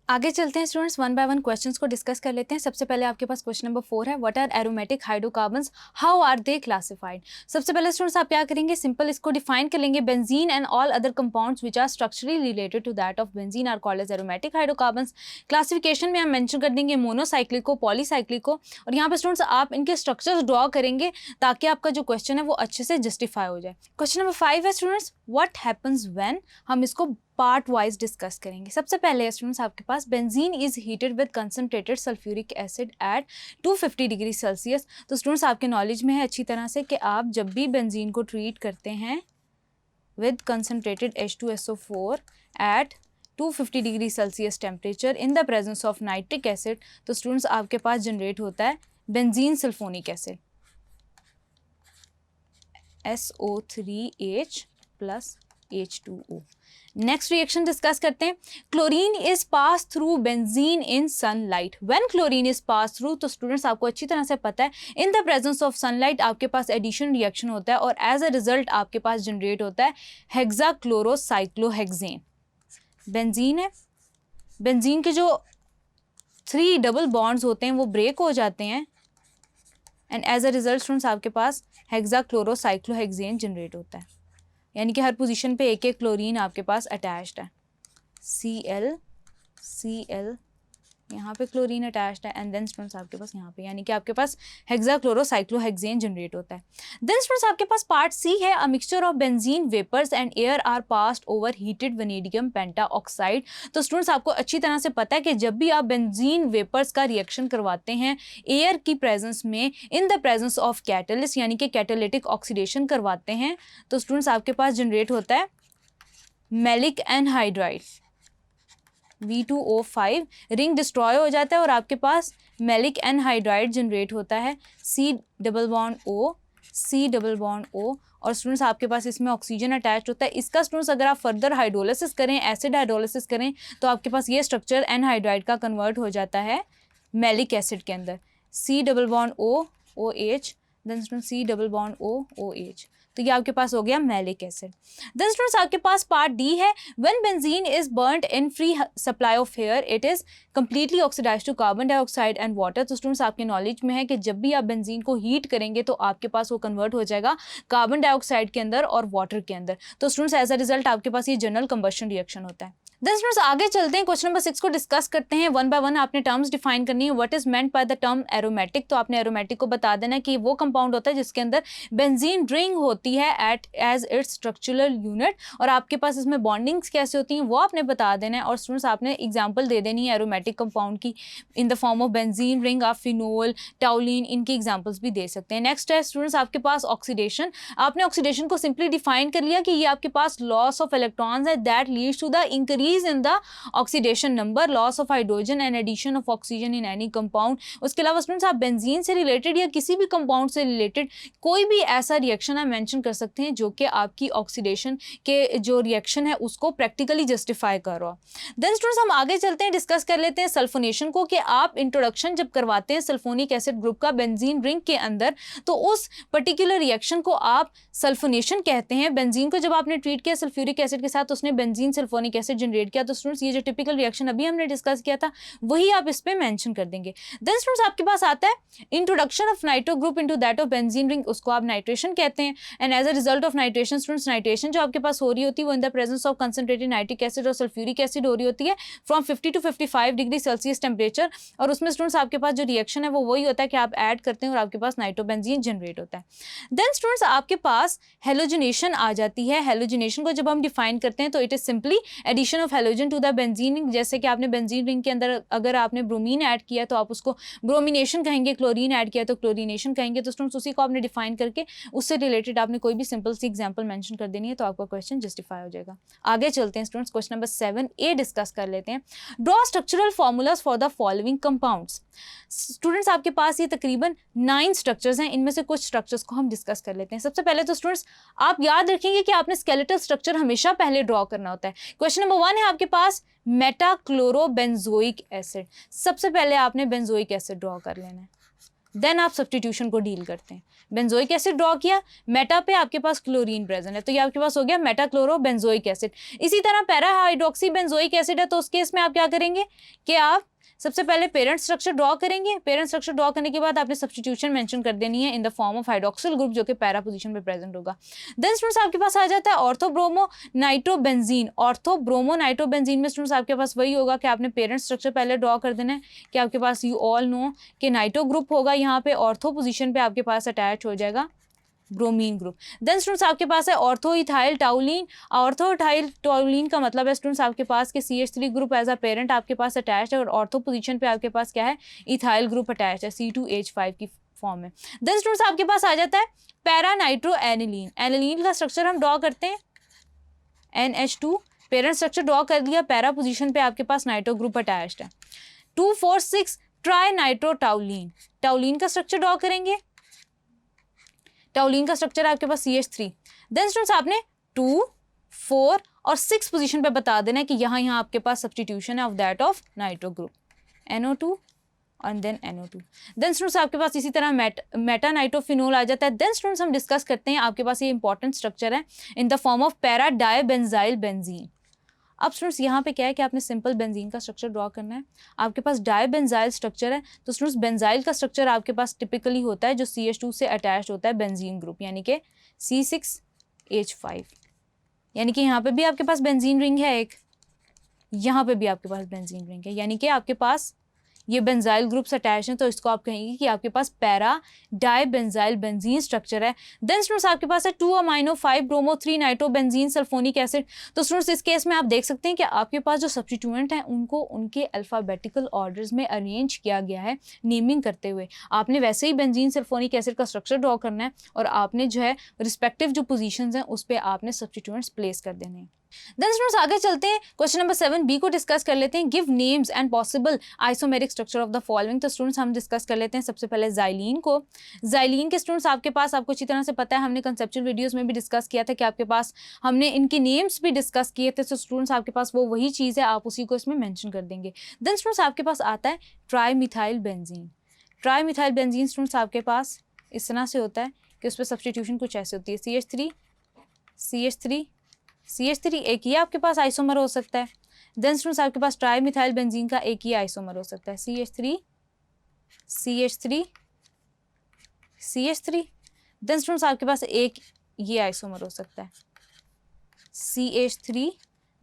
आगे चलते हैं students, one by one questions को डिस्कस कर लेते हैं। सबसे पहले आपके पास क्वेश्चन नंबर 4 है, what are aromatic hydrocarbons, how are they classified. सबसे पहले स्टूडेंट्स आप क्या करेंगे, सिंपल इसको डिफाइन कर लेंगे। Benzene and all other compounds which are structurally related to that of benzene are called as aromatic hydrocarbons. Classification में हम मेंशन कर देंगे मोनोसाइक्लिक को, पॉलीसाइक्लिक को, और यहाँ पे स्टूडेंट्स आप इनके स्ट्रक्चर्स ड्रॉ करेंगे ताकि आपका जो क्वेश्चन है वो अच्छे से जस्टिफाई हो जाए। क्वेश्चन नंबर 5 है स्टूडेंट्स, व्हाट हैपन्स व्हेन। हम इसको पार्ट वाइज डिस्कस करेंगे। सबसे पहले स्टूडेंट्स आपके पास benzene is heated with concentrated sulphuric acid at 250 degree Celsius. तो स्टूडेंट्स आपके नॉलेज में है अच्छी तरह से कि आप जब भी बेंजीन को ट्रीट करते हैं with concentrated H2SO4 at 250 degree Celsius temperature in the presence of nitric acid, तो स्टूडेंट्स आपके पास जनरेट होता है benzene sulphonic acid SO3H plus H2O। Next reaction discuss करते हैं, chlorine is pass through benzene in sunlight. When chlorine is pass through, तो students आपको अच्छी तरह से पता है in the presence of sunlight आपके पास एडिशन रिएक्शन होता है और एज अ रिजल्ट आपके पास जनरेट होता है हेक्साक्लोरोसाइक्लोहेक्सेन। बेंजीन है, बेंजीन के जो 3 डबल बॉन्ड्स होते हैं वो ब्रेक हो जाते हैं and as a result students आपके पास हेक्साक्लोरोसाइक्लोहेक्सेन जनरेट होता है, यानी कि हर पोजीशन पे एक एक क्लोरीन आपके पास अटैच्ड है। Cl यहाँ पे क्लोरीन अटैच्ड है एंड देन स्टूडेंट्स आपके पास यहाँ पे, यानी कि आपके पास हेक्साक्लोरोसाइक्लोहेक्सेन जनरेट होता है। देन स्टूडेंट्स आपके पास पार्ट सी है, a mixture of benzene vapours and air are passed over heated vanadium pentoxide. तो स्टूडेंट्स आपको अच्छी तरह से पता है कि जब भी आप बेंजीन वेपर्स का रिएक्शन करवाते हैं एयर की प्रेजेंस में इन द प्रेजेंस ऑफ कैटलिस्ट, यानी कि कैटालिटिक ऑक्सीडेशन करवाते हैं, तो स्टूडेंट्स आपके पास जनरेट होता है maleic anhydride V2O5, ring destroy हो जाता है और आपके पास मैलिक एनहाइड्राइड जनरेट होता है C डबल बॉन्ड O, और स्टूडेंट्स आपके पास इसमें ऑक्सीजन अटैच होता है। इसका स्टूडेंट्स अगर आप फर्दर हाइड्रोलिसिस करें, एसिड हाइड्रोलिसिस करें, तो आपके पास ये स्ट्रक्चर एनहाइड्राइड का कन्वर्ट हो जाता है मैलिक एसिड के अंदर, C double bond OH, then student C double bond OH, तो ये आपके पास हो गया मैलिक एसिड। देन स्टूडेंट्स आपके पास पार्ट डी है, when benzene is burned in free supply of air it is completely oxidised to carbon dioxide and water. तो स्टूडेंट्स आपके नॉलेज में है कि जब भी आप बेंजीन को हीट करेंगे तो आपके पास वो कन्वर्ट हो जाएगा कार्बन डाइऑक्साइड के अंदर और वाटर के अंदर। तो स्टूडेंट्स एज अ रिजल्ट आपके पास ये जनरल कंबशन रिएक्शन होता है। देन स्टूडेंट्स आगे चलते हैं, क्वेश्चन नंबर 6 को डिस्कस करते हैं। वन बाय वन आपने टर्म्स डिफाइन करनी है। What is meant by the term aromatic, तो आपने एरोमेटिक को बता देना कि वो कंपाउंड होता है जिसके अंदर बेंजीन रिंग होती है at as its structural unit, और आपके पास इसमें बॉन्डिंग्स कैसे होती हैं वो आपने बता देना है। और स्टूडेंट्स आपने एग्जांपल दे देनी है एरोमेटिक कंपाउंड की इन the form of benzene ring, आप फिनोल, टाउलिन, इनकी एग्जांपल्स भी दे सकते हैं। नेक्स्ट है स्टूडेंट्स आपके पास ऑक्सीडेशन। आपने ऑक्सीडेशन को सिंपली डिफाइन कर लिया कि ये आपके पास लॉस ऑफ इलेक्ट्रॉन्स है that leads to the increase in the oxidation number, loss of hydrogen and addition of oxygen in any compound. उसके अलावा स्टूडेंट्स आप बेंजीन से रिलेटेड या किसी भी कंपाउंड से रिलेटेड कोई भी ऐसा रिएक्शन आप मेंशन कर सकते हैं जो कि आपकी ऑक्सीडेशन के जो रिएक्शन है उसको प्रैक्टिकली जस्टिफाई कर रहा हो। देन स्टूडेंट्स हम आगे चलते हैं, डिस्कस कर लेते हैं सल्फोनेशन को, कि आप इंट्रोडक्शन जब करवाते हैं सल्फोनिक एसिड ग्रुप का बेंजीन रिंग के अंदर तो उस पर्टिकुलर रिएक्शन को आप सल्फोनेशन कहते हैं। बेंजीन को जब आपने ट्रीट किया सल्फ्यूरिक एसिड के साथ, उसने बेंजीन सल्फोनिक एसिड जनरेट किया, तो स्टूडेंट्स ये जो टिपिकल रिएक्शन अभी हमने डिस्कस किया था वही आप इस पे मेंशन कर देंगे। देन स्टूडेंट्स आपके पास आता है introduction of nitro group into that of benzene ring, उसको आप नाइट्रेशन कहते हैं। And as a result of nitration students, nitration जो आपके पास हो रही होती है वो in the presence of concentrated nitric acid और सल्फ्यूरिक एसिड हो रही होती है फ्रॉम 50 to 55 डिग्री सेल्सियस टेम्परेचर, और उसमें स्टूडेंट्स आपके पास जो रिएक्शन है वो वही होता है कि आप ऐड करते हैं और आपके पास नाइट्रोबेंजीन जनरेट होता है। देन स्टूडेंट्स आपके पास हेलोजनेशन आ जाती है। हेलोजनेशन को जब हम डिफाइन करते हैं तो it is simply addition of halogen to the benzene. जैसे कि आपने बेंजीन रिंग के अंदर अगर आपने ब्रोमीन ऐड किया तो आप उसको ब्रोमिनेशन कहेंगे, क्लोरीन ऐड किया तो क्लोरीनेशन कहेंगे। तो स्टूडेंट्स उसी को आपने डिफाइन करके उससे रिलेटेड आपने कोई भी सिंपल सी एग्जांपल मेंशन कर देनी है तो आपका क्वेश्चन जस्टिफाई हो जाएगा। आगे चलते हैं students, question number 7A discuss कर लेते हैं। Draw structural formulas for the following compounds. Students आपके पास ये तकरीबन 9 स्ट्रक्चर्स हैं, इनमें से कुछ स्ट्रक्चर्स को हम डिस्कस कर लेते हैं। सबसे पहले तो स्टूडेंट्स आप याद रखेंगे कि आपने स्केलेटल स्ट्रक्चर हमेशा पहले ड्रॉ करना होता है। क्वेश्चन नंबर 1 है आपके पास मेटाक्लोरोबेंजोइक एसिड। सबसे पहले आपने बेंजोइक एसिड ड्रॉ कर लेना है। देन आप सब्स्टिट्यूशन को डील करते हैं। बेंजोइक एसिड ड्रॉ किया, मेटा पे आपके पास क्लोरीन प्रेजेंट है, तो ये आपके पास हो गया मेटा क्लोरो बेंजोइक एसिड। इसी तरह पैरा हाइड्रोक्सी बेंजोइक एसिड है, तो उस केस में आप क्या करेंगे कि आप सबसे पहले पेरेंट स्ट्रक्चर ड्रॉ करेंगे। पेरेंट स्ट्रक्चर ड्रॉ करने के बाद आपने सब्स्टिट्यूशन मेंशन कर देनी है in the form of hydroxyl group जो कि पैरा पोजीशन पे प्रेजेंट होगा। देन स्टूडेंट्स आपके पास आ जाता है ऑर्थोब्रोमो नाइट्रोबेंजीन। ऑर्थोब्रोमो नाइट्रोबेंजीन में स्टूडेंट्स आपके पास वही होगा कि आपने पेरेंट स्ट्रक्चर पहले ड्रॉ कर देना है कि आपके पास यू ऑल नो कि नाइट्रो ग्रुप होगा, यहाँ पे ऑर्थो पोजीशन पे आपके पास अटैच हो जाएगा ब्रोमीन ग्रुप। देन स्टूडेंट्स आपके पास है ऑर्थो इथाइल टाउलिन। ऑर्थो इथाइल टाउलिन का मतलब है स्टूडेंट्स आपके पास के CH3 group as a parent आपके पास अटैच है और ऑर्थो पोजीशन पे आपके पास क्या है, इथाइल ग्रुप अटैच है C2H5 की फॉर्म में। देन स्टूडेंट्स आपके पास आ जाता है पैरा नाइट्रो एनिलीन। एनिलीन का स्ट्रक्चर हम ड्रॉ करते हैं NH2, पेरेंट स्ट्रक्चर ड्रॉ कर दिया, पैरा पोजीशन पे आपके पास नाइट्रो ग्रुप अटैच्ड है। 2,4,6 ट्राई नाइट्रो टाउलिन। टाउलिन का स्ट्रक्चर ड्रॉ करेंगे, टाउलिन का स्ट्रक्चर आपके पास CH3। देन स्टूडेंट्स आपने 2, 4 और 6 पोजीशन पे बता देना है कि यहाँ आपके पास सब्स्टिट्यूशन है of that of nitro group NO2 और देन NO2। देन स्टूडेंट्स आपके पास इसी तरह मेटा नाइट्रोफिनोल आ जाता है। देन स्टूडेंट्स हम डिस्कस करते हैं, आपके पास ये इंपॉर्टेंट स्ट्रक्चर है in the form of para dibenzyl benzene. अब स्टूडेंट्स यहाँ पे क्या है कि आपने सिंपल बेंजीन का स्ट्रक्चर ड्रॉ करना है। आपके पास डाइबेंजाइल स्ट्रक्चर है, तो स्टूडेंट्स बेंजाइल का स्ट्रक्चर आपके पास टिपिकली होता है जो CH2 से अटैच होता है बेंजीन ग्रुप, यानी कि C6H5। यानी कि यहाँ पे भी आपके पास बेंजीन रिंग है एक, यहाँ पे भी आपके पास बेंजीन रिंग है, यानी कि आपके पास ये बेंजाइल ग्रुप्स अटैच हैं, तो इसको आप कहेंगे कि आपके पास पैरा डाइबेंजाइल बेंजीन स्ट्रक्चर है। देन स्टूडेंट्स आपके पास है 2-amino-5 bromo 3 nitro benzene sulphonic acid. तो स्टूडेंट्स इस केस में आप देख सकते हैं कि आपके पास जो सब्स्टिट्यूएंट हैं उनको उनके अल्फाबेटिकल ऑर्डर्स में अरेंज किया गया है नेमिंग करते हुए। आपने वैसे ही बेंजीन सल्फोनिक एसिड का स्ट्रक्चर ड्रॉ करना है और आपने जो है रिस्पेक्टिव जो पोजीशंस हैं उस पर आपने सब्स्टिट्यूएंट्स प्लेस कर देने हैं। देन स्टूडेंट्स आगे चलते हैं, क्वेश्चन नंबर 7B को डिस्कस कर लेते हैं। Give names and possible isomeric structure of the following. तो स्टूडेंट्स हम डिस्कस कर लेते हैं सबसे पहले जाइलीन को। जाइलीन के स्टूडेंट्स आपके पास आपको अच्छी तरह से पता है, हमने कंसेप्चुअल वीडियोस में भी डिस्कस किया था कि आपके पास हमने इनके नेम्स भी डिस्कस किए थे। तो स्टूडेंट्स आपके पास वो वही चीज़ है, आप उसी को इसमें मैंशन कर देंगे। देन स्टूडेंट्स आपके पास आता है trimethyl benzene. Trimethyl benzene students आपके पास इस तरह से होता है कि उस पर सब्स्टिट्यूशन कुछ ऐसे होती है, CH3 CH3 CH3 एक ही आपके पास आइसोमर हो सकता है। देन स्टूडेंट्स आपके पास ट्राईमिथाइल बेंजीन का एक ही आइसोमर हो सकता है, CH3 CH3 CH3। Then students आपके पास एक ये आइसोमर हो सकता है CH3।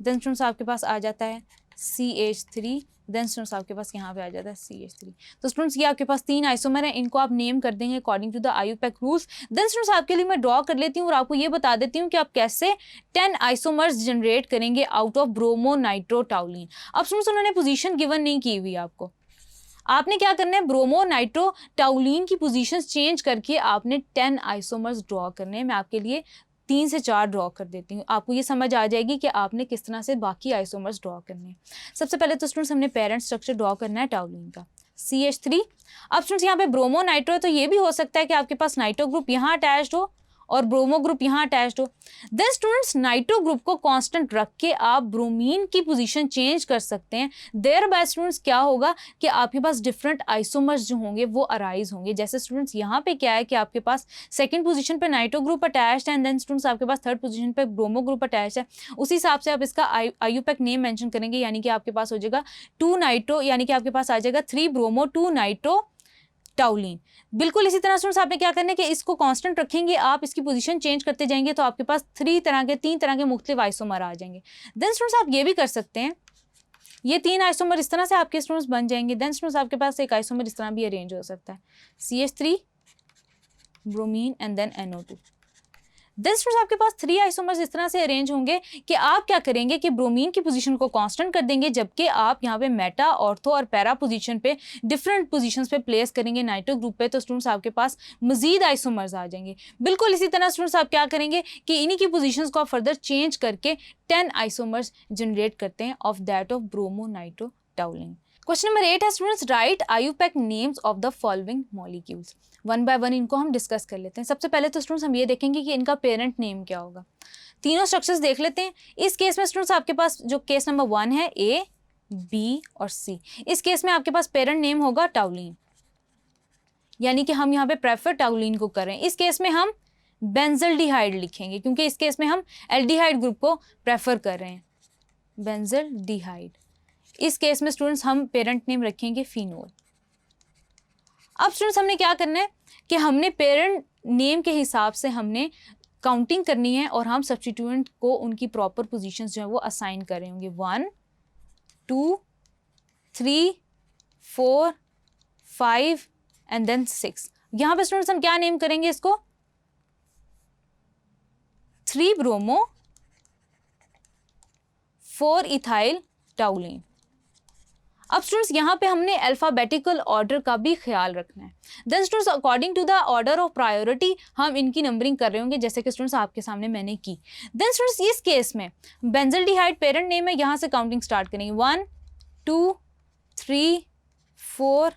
देन स्टूडेंट्स आपके पास आ जाता है CH3। देन स्टूडेंट्स आपके पास यहाँ पे आ जाता है CH3। तो स्टूडेंट्स ये आपके पास 3 आइसोमर हैं, इनको आप नेम कर देंगे according to the IUPAC rules. Then students आपके लिए मैं ड्रॉ कर लेती हूँ और आपको ये बता देती हूँ कि आप कैसे 10 आइसोमर्स जनरेट करेंगे आउट ऑफ ब्रोमो नाइट्रो टाउलिन। अब स्टूडेंट्स उन्होंने पोजीशन गिवन नहीं की हुई आपको, आपने क्या करना है, ब्रोमो नाइट्रो टाउलिन की पोजीशंस चेंज करके आपने 10 आइसोमर्स ड्रॉ करने हैं। मैं आपके लिए 3 से 4 ड्रॉ कर देती हूँ, आपको ये समझ आ जाएगी कि आपने किस तरह से बाकी आइसोमर्स ड्रॉ करने हैं। सबसे पहले तो स्टूडेंट्स हमने पेरेंट स्ट्रक्चर ड्रॉ करना है टाउलिन का, CH3। अब स्टूडेंट्स यहाँ पे ब्रोमो नाइट्रो है, तो ये भी हो सकता है कि आपके पास नाइट्रो ग्रुप यहाँ अटैच्ड हो और ब्रोमो ग्रुप यहाँ अटैच्ड हो। देन स्टूडेंट्स नाइट्रो ग्रुप को कांस्टेंट रख के आप ब्रोमीन की पोजीशन चेंज कर सकते हैं। देयर बाय स्टूडेंट्स क्या होगा कि आपके पास डिफरेंट आइसोमर्स जो होंगे वो अराइज होंगे। जैसे स्टूडेंट्स यहाँ पे क्या है कि आपके पास सेकंड पोजीशन पे नाइट्रो ग्रुप अटैच्ड है एंड देन स्टूडेंट्स आपके पास थर्ड पोजीशन पे ब्रोमो ग्रुप अटैच्ड है। उसी हिसाब से आप इसका IUPAC नेम मेंशन करेंगे, यानी कि आपके पास हो जाएगा 2 नाइट्रो, यानी कि आपके पास आ जाएगा 3 ब्रोमो 2 नाइट्रो टाउलिन। बिल्कुल इसी तरह स्टूडेंट्स आपने क्या करना है कि इसको कांस्टेंट रखेंगे, आप इसकी पोजीशन चेंज करते जाएंगे तो आपके पास 3 तरह के मुख्तलिफ आइसोमर आ जाएंगे। देन स्टूडेंट्स आप ये भी कर सकते हैं, ये 3 आइसोमर इस तरह से आपके स्टूडेंट्स बन जाएंगे। देन स्टूडेंट्स आपके पास एक आइसोमर इस तरह भी अरेंज हो सकता है, CH3 bromine and then NO2। Then students आपके पास 3 आइसोमर्स इस तरह से अरेंज होंगे कि आप क्या करेंगे कि ब्रोमीन की पोजीशन को कांस्टेंट कर देंगे, जबकि आप यहाँ पे मेटा, ऑर्थो और पैरा पोजीशन पे डिफरेंट पोजीशंस पे प्लेस करेंगे नाइट्रो ग्रुप पे। तो स्टूडेंट्स आपके पास मजीद आइसोमर्स आ जाएंगे। बिल्कुल इसी तरह स्टूडेंट्स आप क्या करेंगे कि इन्हीं की पोजीशंस को आप फर्दर चेंज करके 10 आइसोमर्स जनरेट करते हैं of that of bromo nitro toluene. Question number 8 है students, write IUPAC names of the following molecules. 1 by 1 इनको हम डिस्कस कर लेते हैं। सबसे पहले तो स्टूडेंट्स हम ये देखेंगे कि इनका पेरेंट नेम क्या होगा। तीनों स्ट्रक्चर्स देख लेते हैं। इस केस में स्टूडेंट्स आपके पास जो केस नंबर 1 है A, B और C, इस केस में आपके पास पेरेंट नेम होगा टाउलिन। यानी कि हम यहाँ पे प्रेफर टाउलिन को कर रहे हैं। इस केस में हम बेंजल्डिहाइड लिखेंगे क्योंकि इस केस में हम एल्डिहाइड ग्रुप को प्रेफर कर रहे हैं, बेंजल्डिहाइड। इस केस में स्टूडेंट्स हम पेरेंट नेम रखेंगे फिनोल। अब स्टूडेंट्स हमने क्या करना है कि हमने पेरेंट नेम के हिसाब से हमने काउंटिंग करनी है और हम सब्स्टिट्यूएंट को उनकी प्रॉपर पोजीशंस जो है वो असाइन कर रहे होंगे। 1 2 3 4 5 एंड देन 6। यहाँ पे स्टूडेंट्स हम क्या नेम करेंगे इसको, 3 ब्रोमो 4 इथाइल टाउलिन। अब स्टूडेंट्स यहाँ पे हमने अल्फाबेटिकल ऑर्डर का भी ख्याल रखना है। Then students according to the order of priority हम इनकी नंबरिंग कर रहे होंगे, जैसे कि स्टूडेंट्स आपके सामने मैंने की। देन स्टूडेंट्स इस केस में बेंजल्डिहाइड पेरेंट नेम है, यहाँ से काउंटिंग स्टार्ट करेंगे। 1 2 3 4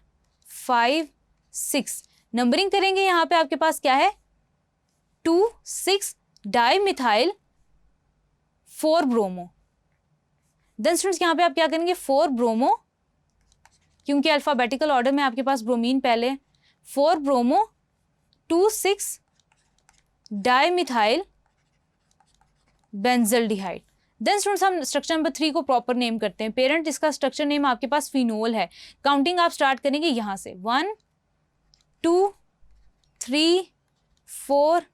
5 6 नंबरिंग करेंगे। यहाँ पे आपके पास क्या है 2 6 डाइमिथाइल 4 ब्रोमो। देन स्टूडेंट्स यहाँ पे आप क्या करेंगे 4 ब्रोमो, क्योंकि अल्फाबेटिकल ऑर्डर में आपके पास ब्रोमीन पहले, 4 bromo 2 6 dimethyl benzaldehyde. Then students हम स्ट्रक्चर नंबर 3 को प्रॉपर नेम करते हैं। पेरेंट इसका स्ट्रक्चर नेम आपके पास फिनोल है। काउंटिंग आप स्टार्ट करेंगे यहाँ से 1 2 3 4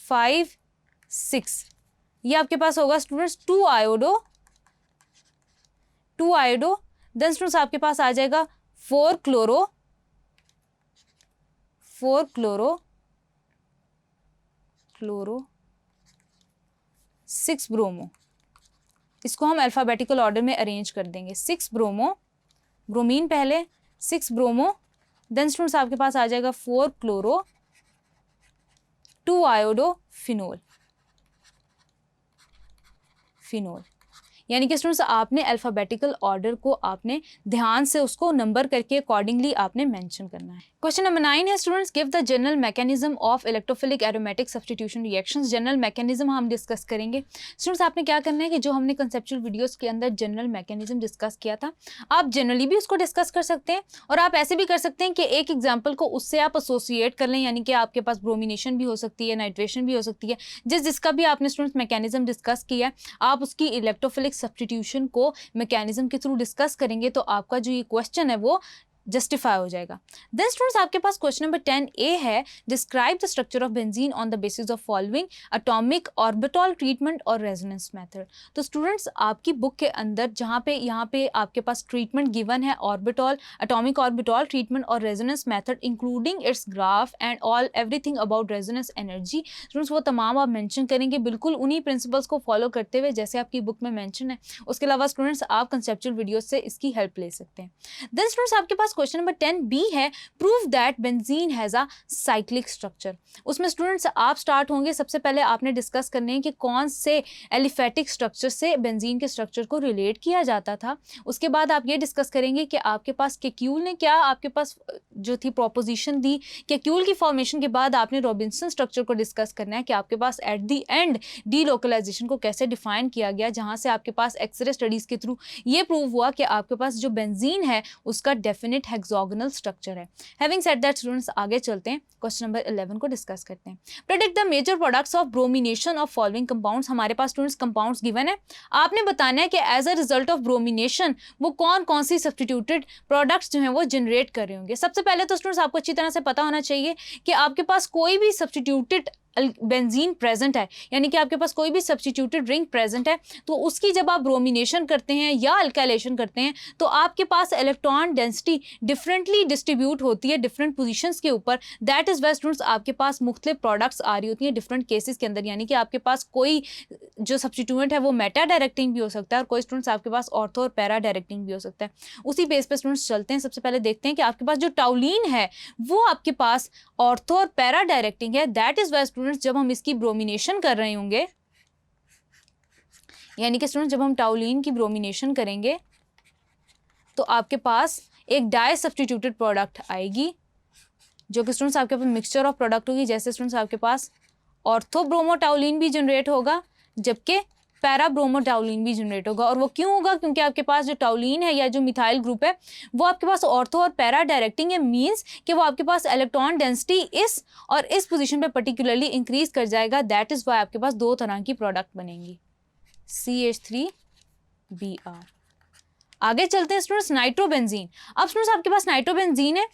5 6। ये आपके पास होगा स्टूडेंट्स 2 आयोडो। देन स्टूडेंट्स आपके पास आ जाएगा 4 क्लोरो 6 ब्रोमो। इसको हम अल्फाबेटिकल ऑर्डर में अरेंज कर देंगे। 6 ब्रोमो, ब्रोमीन पहले, 6 ब्रोमो। देन स्टूडेंट्स आपके पास आ जाएगा 4 क्लोरो 2 आयोडो फिनोल। यानी कि स्टूडेंट्स आपने अल्फाबेटिकल ऑर्डर को आपने ध्यान से उसको नंबर करके अकॉर्डिंगली आपने मेंशन करना है। क्वेश्चन नंबर 9 है students, give the general mechanism of electrophilic aromatic substitution reactions. General mechanism हम डिस्कस करेंगे। स्टूडेंट्स आपने क्या करना है कि जो हमने कंसेप्चुअल वीडियोस के अंदर जनरल मैकेनिज्म डिस्कस किया था, आप जनरली भी उसको डिस्कस कर सकते हैं और आप ऐसे भी कर सकते हैं कि एक एग्जाम्पल को उससे आप एसोसिएट कर लें, यानी कि आपके पास ब्रोमिनेशन भी हो सकती है, नाइट्रेशन भी हो सकती है। जिसका भी आपने स्टूडेंट्स मैकेनिज्म डिस्कस किया है, आप उसकी इलेक्ट्रोफिलिक सब्स्टिट्यूशन को मैकेनिज्म के थ्रू डिस्कस करेंगे तो आपका जो ये क्वेश्चन है वो जस्टिफाई हो जाएगा। देन स्टूडेंट्स आपके पास क्वेश्चन नंबर 10A है, describe the structure of benzene on the basis of following atomic orbital treatment और रेजोनेंस मेथड। तो स्टूडेंट्स आपकी बुक के अंदर जहाँ पे यहाँ पे आपके पास ट्रीटमेंट गिवन है, ऑर्बिटल, एटॉमिक ऑर्बिटल ट्रीटमेंट और resonance method including it's graph and all everything about resonance energy. Students वो तमाम आप मेंशन करेंगे बिल्कुल उन्हीं प्रिंसिपल्स को फॉलो करते हुए जैसे आपकी बुक में मेंशन है। उसके अलावा स्टूडेंट्स आप कंसेप्चुअल वीडियो से इसकी हेल्प ले सकते हैं। देन स्टूडेंट्स आपके पास क्वेश्चन नंबर 10B है, prove that benzene has a cyclic structure. उसमें स्टूडेंट्स आप स्टार्ट होंगे, सबसे पहले आपने डिस्कस करने हैं कि कौन से एलिफेटिक स्ट्रक्चर से बेंजीन के स्ट्रक्चर को रिलेट किया जाता था। उसके बाद आप ये डिस्कस करेंगे कि आपके पास केक्यूल ने क्या आपके पास जो थी प्रोपोजिशन दी, केक्यूल की फॉर्मेशन के बाद आपने रॉबिन्सन स्ट्रक्चर को डिस्कस करना है कि आपके पास एट द एंड डीलोकलाइजेशन को कैसे डिफाइन किया गया, जहां से आपके पास एक्सरे स्टडीज के थ्रू ये प्रूव हुआ कि आपके पास जो बेंजीन है उसका डेफिनेट हेक्सागोनल स्ट्रक्चर है। हैविंग सेड दैट स्टूडेंट्स आगे चलते हैं, क्वेश्चन नंबर 11 को डिस्कस करते हैं। Predict the major products of bromination of following compounds. हमारे पास स्टूडेंट्स कंपाउंड्स गिवन है, आपने बताना है कि as a result of bromination वो कौन कौन सी सब्स्टिट्यूटेड प्रोडक्ट्स जो हैं वो जनरेट कर रहे होंगे। सबसे पहले तो स्टूडेंट्स आपको अच्छी तरह से पता होना चाहिए कि आपके पास कोई भी सब्स्टिट्यूटेड बेंजीन प्रेजेंट है, यानी कि आपके पास कोई भी सब्स्टिट्यूटेड रिंग प्रेजेंट है, तो उसकी जब आप ब्रोमिनेशन करते हैं या अल्काइलेशन करते हैं तो आपके पास इलेक्ट्रॉन डेंसिटी डिफरेंटली डिस्ट्रीब्यूट होती है डिफरेंट पोजीशंस के ऊपर। दैट इज वाई स्टूडेंट्स आपके पास मुख्तलिफ प्रोडक्ट्स आ रही होती हैं डिफरेंट केसेस के अंदर, यानी कि आपके पास कोई जो सब्स्टिट्यूएंट है वो मेटा डायरेक्टिंग भी हो सकता है और कोई स्टूडेंट्स आपके पास ऑर्थो और पैरा डायरेक्टिंग भी हो सकता है। उसी बेस पे स्टूडेंट्स चलते हैं। सबसे पहले देखते हैं कि आपके पास जो टाउलिन है वो आपके पास ऑर्थो और पैरा डायरेक्टिंग है। दैट इज वाई जब हम इसकी ब्रोमिनेशन कर रहे होंगे, यानी कि स्टूडेंट जब हम टाउलिन की ब्रोमिनेशन करेंगे तो आपके पास एक डाई सब्स्टिट्यूटेड प्रोडक्ट आएगी जो कि स्टूडेंट्स आपके पास मिक्सचर ऑफ प्रोडक्ट होगी। जैसे स्टूडेंट्स आपके पास ऑर्थो ब्रोमोटाउलिन भी जनरेट होगा जबकि पैरा ब्रोमो टाउलिन भी जनरेट होगा। और वो क्यों होगा? क्योंकि आपके पास जो टाउलिन है या जो मिथाइल ग्रुप है वो आपके पास ऑर्थो और पैरा डायरेक्टिंग है, मीन्स कि वो आपके पास इलेक्ट्रॉन डेंसिटी इस और इस पोजीशन पे पर्टिकुलरली इंक्रीज कर जाएगा। दैट इज वाई आपके पास दो तरह की प्रोडक्ट बनेंगी, CH3Br। आगे चलते हैं स्टूडेंट्स नाइट्रोबेंजीन। अब स्टूडेंट्स आपके पास नाइट्रोबेंजीन है।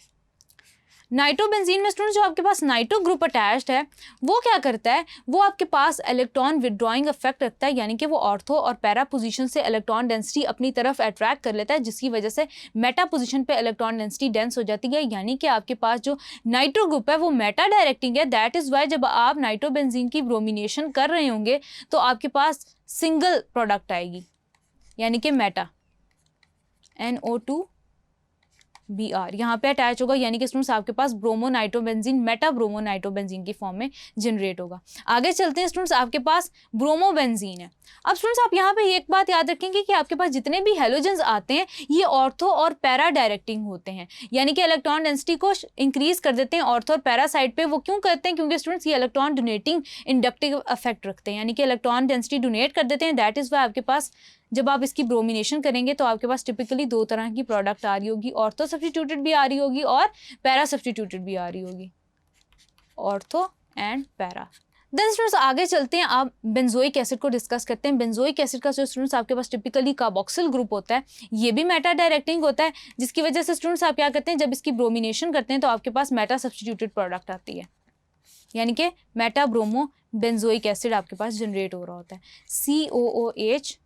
नाइट्रोबेंजीन में स्टूडेंट्स जो आपके पास नाइट्रो ग्रुप अटैच्ड है वो क्या करता है, वो आपके पास इलेक्ट्रॉन विदड्रॉइंग इफेक्ट रखता है, यानी कि वो ऑर्थो और पैरा पोजीशन से इलेक्ट्रॉन डेंसिटी अपनी तरफ अट्रैक्ट कर लेता है, जिसकी वजह से मेटा पोजीशन पे इलेक्ट्रॉन डेंसिटी डेंस हो जाती है। यानी कि आपके पास जो नाइट्रो ग्रुप है वो मेटा डायरेक्टिंग है। दैट इज वाई जब आप नाइट्रोबेंजीन की ब्रोमिनेशन कर रहे होंगे तो आपके पास सिंगल प्रोडक्ट आएगी, यानी कि मेटा NO2Br यहाँ पे अटैच होगा, यानी कि स्टूडेंट्स आपके पास bromo nitrobenzene meta bromo nitrobenzene की फॉर्म में जनरेट होगा। आगे चलते हैं स्टूडेंट्स, आपके पास ब्रोमोबेंजीन है। अब स्टूडेंट्स आप यहाँ पे एक बात याद रखेंगे कि आपके पास जितने भी हेलोजेंस आते हैं ये ऑर्थो और पैरा डायरेक्टिंग होते हैं, यानी कि इलेक्ट्रॉन डेंसिटी को इंक्रीज कर देते हैं ऑर्थो और पैरा साइड पे। वो क्यों करते हैं? क्योंकि स्टूडेंट्स ये इलेक्ट्रॉन डोनेटिंग इंडक्टिव इफेक्ट रखते हैं, यानी कि इलेक्ट्रॉन डेंसिटी डोनेट कर देते हैं। दैट इज वाई आपके पास जब आप इसकी ब्रोमिनेशन करेंगे तो आपके पास टिपिकली दो तरह की प्रोडक्ट आ रही होगी, ऑर्थो सब्स्टिट्यूटेड भी आ रही होगी और पैरा सब्स्टिट्यूटेड भी आ रही होगी, ortho and para. Then students आगे चलते हैं, आप बेंजोइक एसिड को डिस्कस करते हैं। बेंजोइक एसिड का जो स्टूडेंट्स आपके पास टिपिकली कार्बोक्सिल ग्रुप होता है, ये भी मेटा डायरेक्टिंग होता है, जिसकी वजह से स्टूडेंट्स आप क्या करते हैं, जब इसकी ब्रोमिनेशन करते हैं तो आपके पास मेटा सब्स्टिट्यूटेड प्रोडक्ट आती है, यानी कि मेटा ब्रोमो बेंजोइक एसिड आपके पास जनरेट हो रहा होता है। COOH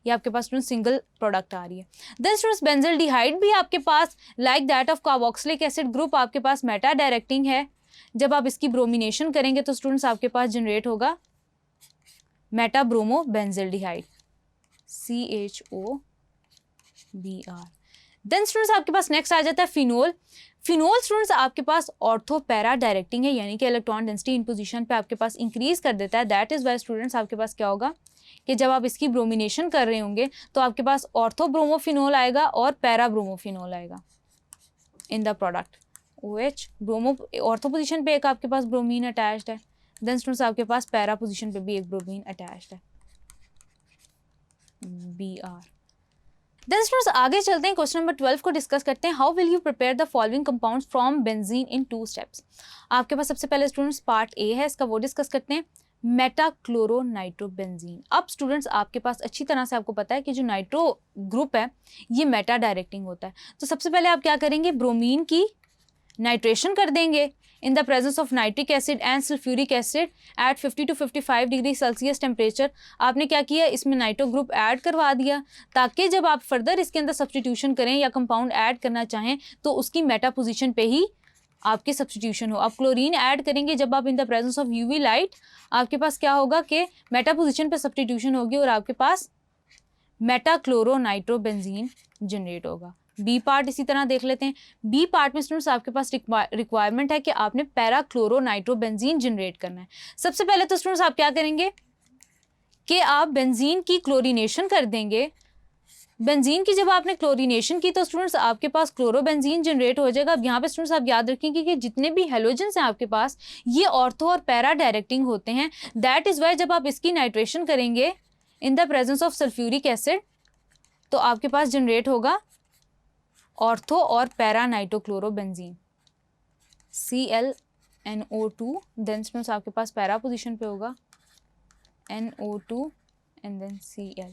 ये आपके पास स्टूडेंट सिंगल प्रोडक्ट आ रही है। देन स्टूडेंट्स बेंजल्डिहाइड भी आपके पास like that of carboxylic acid group आपके पास मेटा डायरेक्टिंग है। जब आप इसकी ब्रोमिनेशन करेंगे तो स्टूडेंट्स आपके पास जनरेट होगा meta bromo benzaldehyde CHOBr। Then students आपके पास नेक्स्ट आ जाता है फिनोल। फिनोल स्टूडेंट्स आपके पास ऑर्थो पैरा डायरेक्टिंग है, यानी कि इलेक्ट्रॉन डेंसिटी इन पोजीशन पे आपके पास इंक्रीज कर देता है। दैट इज वाई स्टूडेंट्स आपके पास क्या होगा कि जब आप इसकी ब्रोमिनेशन कर रहे होंगे तो आपके पास ऑर्थो ब्रोमोफिनोल आएगा और पैरा ब्रोमोफिनोल आएगा in the product. OH bromo ortho position पे एक आपके पास ब्रोमीन अटैच्ड है, देन स्टूडेंट्स आपके पास पैरा पोजीशन पे भी एक ब्रोमीन अटैच्ड है Br। देन स्टूडेंट्स आगे चलते हैं, क्वेश्चन नंबर 12 को डिस्कस करते हैं। How will you prepare the following compounds from benzene in 2 steps. आपके पास सबसे पहले स्टूडेंट्स पार्ट ए है, इसका वो डिस्कस करते हैं, मेटाक्लोरोनाइट्रोबेंजीन। अब स्टूडेंट्स आपके पास अच्छी तरह से आपको पता है कि जो नाइट्रो ग्रुप है ये मेटा डायरेक्टिंग होता है। तो सबसे पहले आप क्या करेंगे, ब्रोमीन की नाइट्रेशन कर देंगे in the presence of nitric acid and sulphuric acid at 50 to 55 degree Celsius temperature. आपने क्या किया, इसमें नाइट्रो ग्रुप ऐड करवा दिया ताकि जब आप फर्दर इसके अंदर सब्स्टिट्यूशन करें या कंपाउंड ऐड करना चाहें तो उसकी मेटा पोजीशन पे ही आपके सब्स्टिट्यूशन हो। आप क्लोरीन ऐड करेंगे जब आप इन the presence of UV light, आपके पास क्या होगा कि मेटा पोजीशन पे सब्स्टिट्यूशन होगी और आपके पास मेटाक्लोरोनाइट्रोबेंजीन जनरेट होगा। बी पार्ट इसी तरह देख लेते हैं। बी पार्ट में स्टूडेंट्स आपके पास रिक्वायरमेंट है कि आपने पैराक्लोरोनाइट्रोबेंजीन जनरेट करना है। सबसे पहले तो स्टूडेंट्स आप क्या करेंगे कि आप बेंजीन की क्लोरीनेशन कर देंगे। बेंजीन की जब आपने क्लोरीनेशन की तो स्टूडेंट्स आपके पास क्लोरोबेंजीन जनरेट हो जाएगा। अब यहाँ पे स्टूडेंट्स आप याद रखेंगे कि जितने भी हेलोजेंस हैं आपके पास ये ऑर्थो और पैरा डायरेक्टिंग होते हैं। दैट इज वाई जब आप इसकी नाइट्रेशन करेंगे इन the presence of sulphuric acid तो आपके पास जनरेट होगा ऑर्थो और para nitrochlorobenzene ClNO2। Then students आपके पास पैरा पोजीशन पे होगा NO2 एंड देन Cl।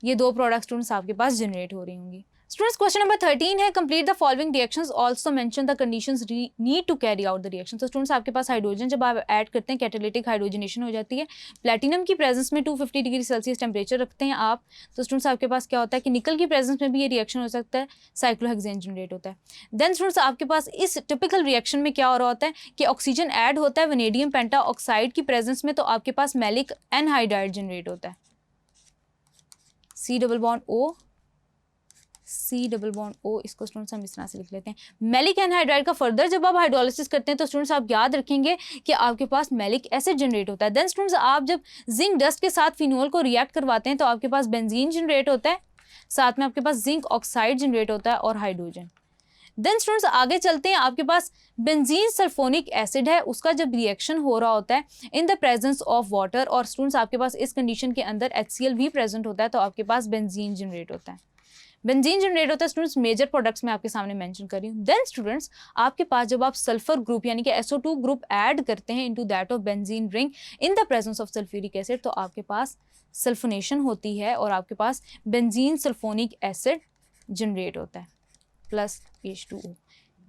ये दो प्रोडक्ट स्टूडेंट्स आपके पास जनरेट हो रही होंगी। स्टूडेंट्स क्वेश्चन नंबर 13 है, complete the following reactions also mention the conditions need to carry out the reaction. तो स्टूडेंट्स आपके पास हाइड्रोजन जब आप ऐड करते हैं कैटालिटिक हाइड्रोजनेशन हो जाती है। प्लैटिनम की प्रेजेंस में 250 डिग्री सेल्सियस टेम्परेचर रखते हैं आप, तो स्टूडेंट्स आपके पास क्या होता है कि निकल की प्रेजेंस में भी ये रिएक्शन हो सकता है, साइक्लोहेक्सेन जनरेट होता है। देन स्टूडेंट्स आपके पास इस टिपिकल रिएक्शन में क्या हो रहा होता है कि ऑक्सीजन ऐड होता है वनेडियम पेंटा ऑक्साइड की प्रेजेंस में, तो आपके पास मैलिक एनहाइड्राइड जनरेट होता है C डबल बॉन्ड O, इसको स्टूडेंट्स हम इस तरह से लिख लेते हैं। मैलिक एनहाइड्राइड का फर्दर जब आप हाइड्रोलिसिस करते हैं तो स्टूडेंट्स आप याद रखेंगे कि आपके पास मैलिक एसिड जनरेट होता है। देन स्टूडेंट्स आप जब जिंक डस्ट के साथ फिनोल को रिएक्ट करवाते हैं तो आपके पास बेंजीन जनरेट होता है, साथ में आपके पास जिंक ऑक्साइड जनरेट होता है और हाइड्रोजन। देन स्टूडेंट्स आगे चलते हैं, आपके पास बेंजीन सल्फोनिक एसिड है, उसका जब रिएक्शन हो रहा होता है in the presence of water, और स्टूडेंट्स आपके पास इस कंडीशन के अंदर HCl भी प्रेजेंट होता है, तो आपके पास बेंजीन जनरेट होता है। बेंजीन जनरेट होता है स्टूडेंट्स मेजर प्रोडक्ट्स में आपके सामने मेंशन कर रही हूँ। देन स्टूडेंट्स आपके पास जब आप सल्फर ग्रुप यानी कि SO2 ग्रुप ऐड करते हैं into that of benzene ring in the presence of sulphuric acid, तो आपके पास सल्फोनेशन होती है और आपके पास बेंजीन सल्फोनिक एसिड जनरेट होता है प्लस H2O।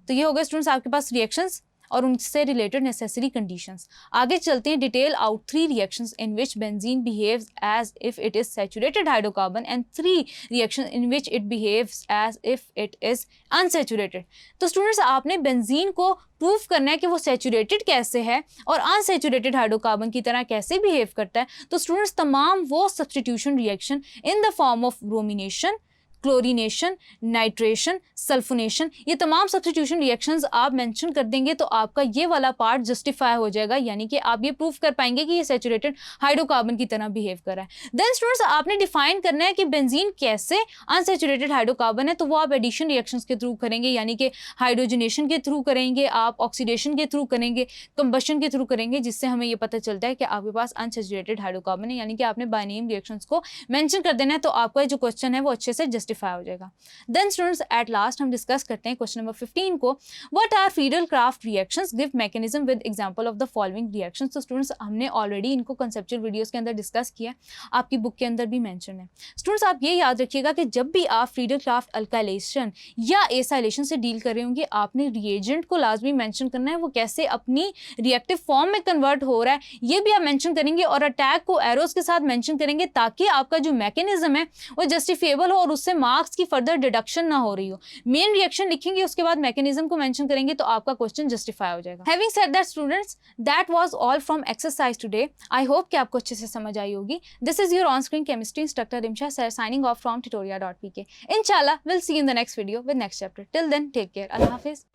तो ये हो गए स्टूडेंट्स आपके पास रिएक्शंस और उनसे रिलेटेड नेसेसरी कंडीशंस। आगे चलते हैं, detail out 3 reactions in which benzene behaves as if it is saturated hydrocarbon and 3 reaction in which it behaves as if it is unsaturated. तो स्टूडेंट्स आपने बेंजीन को prove करना है कि वो सैचुरेटेड कैसे है और अनसैचुरेटेड हाइड्रोकार्बन की तरह कैसे बिहेव करता है। तो स्टूडेंट्स तमाम वो substitution reaction in the form of bromination, chlorination, nitration, sulphonation, ये तमाम सब्स्टिट्यूशन रिएक्शंस आप मेंशन कर देंगे तो आपका ये वाला पार्ट जस्टिफाई हो जाएगा, यानी कि आप ये प्रूफ कर पाएंगे कि ये सैचुरेटेड हाइड्रोकार्बन की तरह बिहेव कर रहा है। देन स्टूडेंट्स आपने डिफाइन करना है कि बेंजीन कैसे अनसैचुरेटेड हाइड्रोकार्बन है, तो वो आप एडिशन रिएक्शंस के थ्रू करेंगे, यानी कि हाइड्रोजनेशन के थ्रू करेंगे, आप ऑक्सीडेशन के थ्रू करेंगे, कंबशन के थ्रू करेंगे, जिससे हमें ये पता चलता है कि आपके पास अनसैचुरेटेड हाइड्रोकार्बन है, यानी कि आपने बायनेम रिएक्शंस को मेंशन कर देना है, तो आपका जो क्वेश्चन है वो अच्छे से जस्टिफाई हो जाएगा। देन स्टूडेंट्स एट लास्ट हम डिस्कस करते हैं क्वेश्चन नंबर 15 को, what are Friedel Crafts reactions, give mechanism with example of the following reactions. तो स्टूडेंट्स हमने ऑलरेडी इनको कंसेप्चुअल वीडियोस के अंदर डिस्कस किया, आपकी बुक के अंदर भी मेंशन है। स्टूडेंट्स आप ये याद रखिएगा कि जब भी आप फ्रीडल क्राफ्ट अल्काइलेशन या एसाइलेशन से डील कर रहे होंगे, आपने रिएजेंट को लाजमी मेंशन करना है, वो कैसे अपनी रिएक्टिव फॉर्म में कन्वर्ट हो रहा है ये भी आप मेंशन करेंगे, और अटैक को एरोस के साथ मेंशन करेंगे ताकि आपका जो मैकेनिज्म है वो जस्टिफिएबल हो और उससे मार्क्स की फर्दर डिडक्शन ना हो रही हो। मेन रिएक्शन लिखेंगे, उसके बाद मैकेनिज्म को मेंशन करेंगे, तो आपका क्वेश्चन जस्टिफाई हो जाएगा। Having said that students, that was all from exercise today. I hope कि आपको अच्छे से समझ आई होगी। This is your on screen chemistry instructor Rimsha sir signing off from tutoria.pk. Inshallah we'll see you in the next video with next chapter. Till then take care. Allah Hafiz.